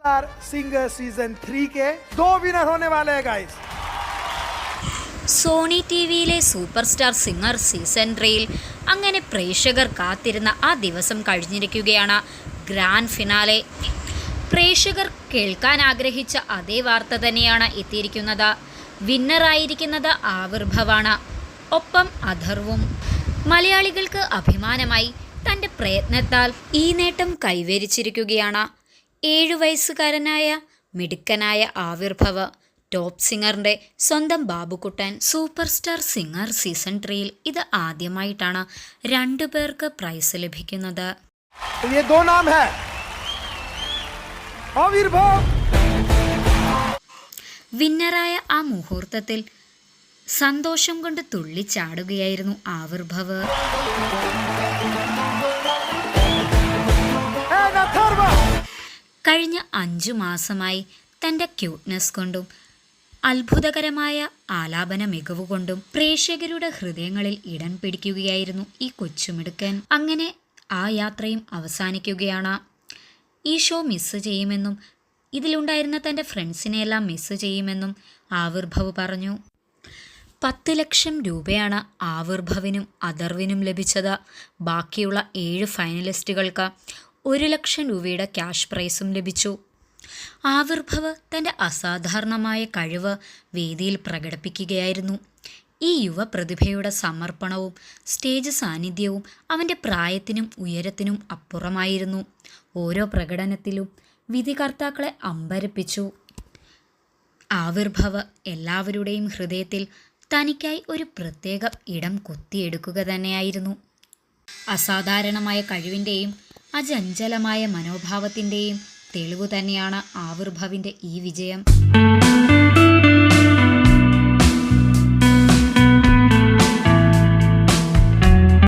Singer season 3 के 2 winner होने वाले हैं गाइस. സോണി ടി വിയിലെ സൂപ്പർ സ്റ്റാർ സിംഗർ സീസൺ 3യിൽ അങ്ങനെ പ്രേക്ഷകർ കാത്തിരുന്ന ആ ദിവസം കഴിഞ്ഞിരിക്കുകയാണ്. Grand finale. പ്രേക്ഷകർ കേൾക്കാൻ ആഗ്രഹിച്ച അതേ വാർത്ത തന്നെയാണ് എത്തിയിരിക്കുന്നത്. വിന്നറായിരിക്കുന്നത് ആവിർഭവാണ്, ഒപ്പം അഥർവും. മലയാളികൾക്ക് അഭിമാനമായി തൻ്റെ പ്രയത്നത്താൽ ഈ നേട്ടം കൈവരിച്ചിരിക്കുകയാണ് 7 വയസ്സുകാരനായ മിടുക്കനായ ആവിർഭവ്. ടോപ്പ് സിംഗറിൻ്റെ സ്വന്തം Babukuttan. Super star singer season 3യിൽ ഇത് ആദ്യമായിട്ടാണ് 2 പേർക്ക് പ്രൈസ് ലഭിക്കുന്നത്. വിന്നറായ ആ മുഹൂർത്തത്തിൽ സന്തോഷം കൊണ്ട് തുള്ളിച്ചാടുകയായിരുന്നു ആവിർഭവ്. കഴിഞ്ഞ 5 മാസമായി തൻ്റെ ക്യൂട്ട്നെസ് കൊണ്ടും അത്ഭുതകരമായ ആലാപന മികവുകൊണ്ടും പ്രേക്ഷകരുടെ ഹൃദയങ്ങളിൽ ഇടം പിടിക്കുകയായിരുന്നു ഈ കൊച്ചുമിടുക്കൻ. അങ്ങനെ ആ യാത്രയും അവസാനിക്കുകയാണ്. ഈ ഷോ മിസ് ചെയ്യുമെന്നും ഇതിലുണ്ടായിരുന്ന തൻ്റെ ഫ്രണ്ട്സിനെയെല്ലാം മിസ് ചെയ്യുമെന്നും ആവിർഭവ് പറഞ്ഞു. 10 ലക്ഷം രൂപയാണ് ആവിർഭവിനും അഥർവിനും ലഭിച്ചത്. ബാക്കിയുള്ള 7 ഫൈനലിസ്റ്റുകൾക്ക് 1 ലക്ഷം രൂപയുടെ ക്യാഷ് പ്രൈസും ലഭിച്ചു. ആവിർഭവ് തൻ്റെ അസാധാരണമായ കഴിവ് വേദിയിൽ പ്രകടിപ്പിക്കുകയായിരുന്നു. ഈ യുവ പ്രതിഭയുടെ സമർപ്പണവും സ്റ്റേജ് സാന്നിധ്യവും അവൻ്റെ പ്രായത്തിനും ഉയരത്തിനും അപ്പുറമായിരുന്നു. ഓരോ പ്രകടനത്തിലും വിധികർത്താക്കളെ അമ്പരപ്പിച്ചു. ആവിർഭവ് എല്ലാവരുടെയും ഹൃദയത്തിൽ തനിക്കായി ഒരു പ്രത്യേക ഇടം കൊത്തിയെടുക്കുക തന്നെയായിരുന്നു. അസാധാരണമായ കഴിവിൻ്റെയും അചഞ്ചലമായ മനോഭാവത്തിൻ്റെയും തെളിവ് തന്നെയാണ് ആവിർഭവിൻ്റെ ഈ വിജയം.